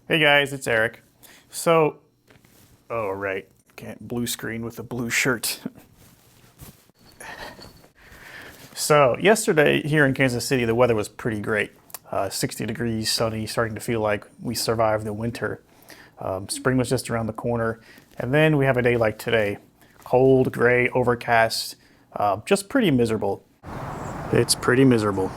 Hey guys, it's Eric. So, oh right, can't blue screen with a blue shirt. So, yesterday here in Kansas City, the weather was pretty great. 60 degrees, sunny, starting to feel like we survived the winter. Spring was just around the corner. And then we have a day like today. Cold, gray, overcast, just pretty miserable. It's pretty miserable.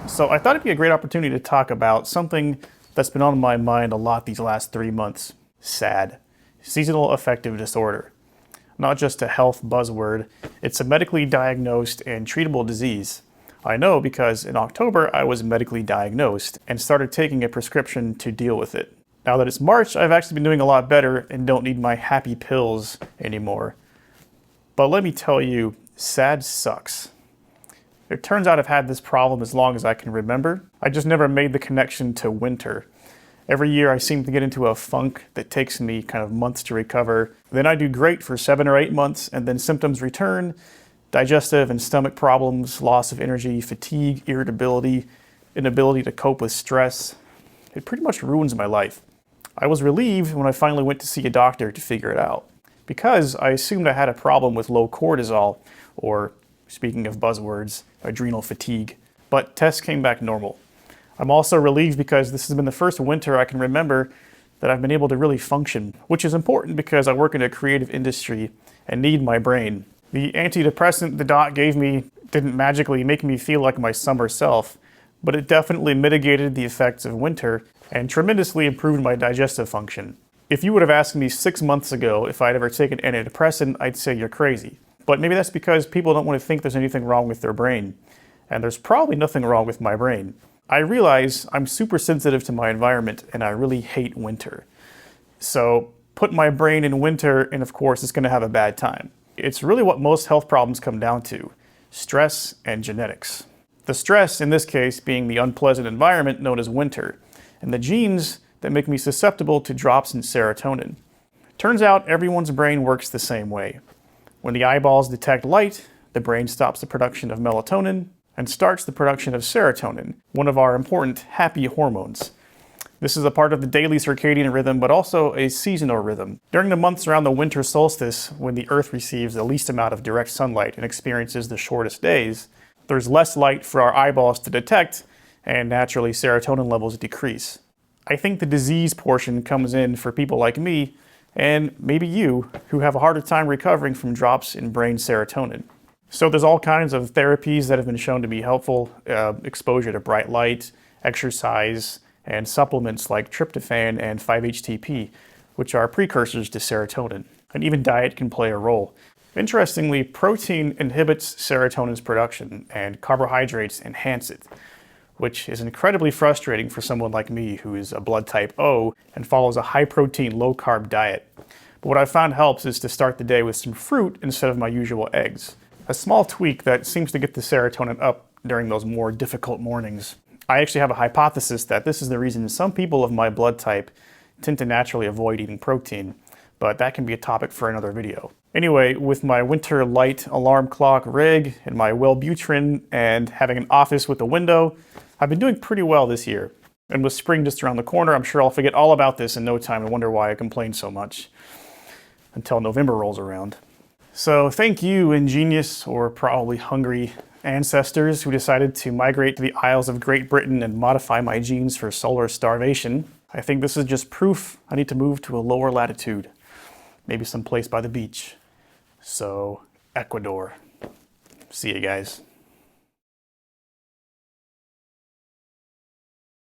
So I thought it'd be a great opportunity to talk about something that's been on my mind a lot these last 3 months. SAD, seasonal affective disorder. Not just a health buzzword, it's a medically diagnosed and treatable disease. I know because in October I was medically diagnosed and started taking a prescription to deal with it. Now that it's March, I've actually been doing a lot better and don't need my happy pills anymore. But let me tell you, SAD sucks. It turns out I've had this problem as long as I can remember. I just never made the connection to winter. Every year I seem to get into a funk that takes me kind of months to recover. Then I do great for 7 or 8 months, and then symptoms return. Digestive and stomach problems, loss of energy, fatigue, irritability, inability to cope with stress. It pretty much ruins my life. I was relieved when I finally went to see a doctor to figure it out, because I assumed I had a problem with low cortisol, or speaking of buzzwords, adrenal fatigue. But tests came back normal. I'm also relieved because this has been the first winter I can remember that I've been able to really function, which is important because I work in a creative industry and need my brain. The antidepressant the doc gave me didn't magically make me feel like my summer self, but it definitely mitigated the effects of winter and tremendously improved my digestive function. If you would have asked me 6 months ago if I'd ever taken antidepressant, I'd say you're crazy. But maybe that's because people don't want to think there's anything wrong with their brain. And there's probably nothing wrong with my brain. I realize I'm super sensitive to my environment and I really hate winter. So put my brain in winter and of course it's going to have a bad time. It's really what most health problems come down to: stress and genetics. The stress in this case being the unpleasant environment known as winter, and the genes that make me susceptible to drops in serotonin. Turns out everyone's brain works the same way. When the eyeballs detect light, the brain stops the production of melatonin and starts the production of serotonin, one of our important happy hormones. This is a part of the daily circadian rhythm, but also a seasonal rhythm. During the months around the winter solstice, when the Earth receives the least amount of direct sunlight and experiences the shortest days, there's less light for our eyeballs to detect, and naturally serotonin levels decrease. I think the disease portion comes in for people like me, and maybe you, who have a harder time recovering from drops in brain serotonin. So there's all kinds of therapies that have been shown to be helpful: exposure to bright light, exercise, and supplements like tryptophan and 5-HTP, which are precursors to serotonin. And even diet can play a role. Interestingly, protein inhibits serotonin's production, and carbohydrates enhance it, which is incredibly frustrating for someone like me who is a blood type O and follows a high-protein, low-carb diet. But what I've found helps is to start the day with some fruit instead of my usual eggs. A small tweak that seems to get the serotonin up during those more difficult mornings. I actually have a hypothesis that this is the reason some people of my blood type tend to naturally avoid eating protein, but that can be a topic for another video. Anyway, with my winter light alarm clock rig and my Wellbutrin and having an office with a window, I've been doing pretty well this year. And with spring just around the corner, I'm sure I'll forget all about this in no time and wonder why I complain so much until November rolls around. So thank you, ingenious or probably hungry ancestors who decided to migrate to the Isles of Great Britain and modify my genes for solar starvation. I think this is just proof I need to move to a lower latitude, maybe someplace by the beach. So, Ecuador. See you guys.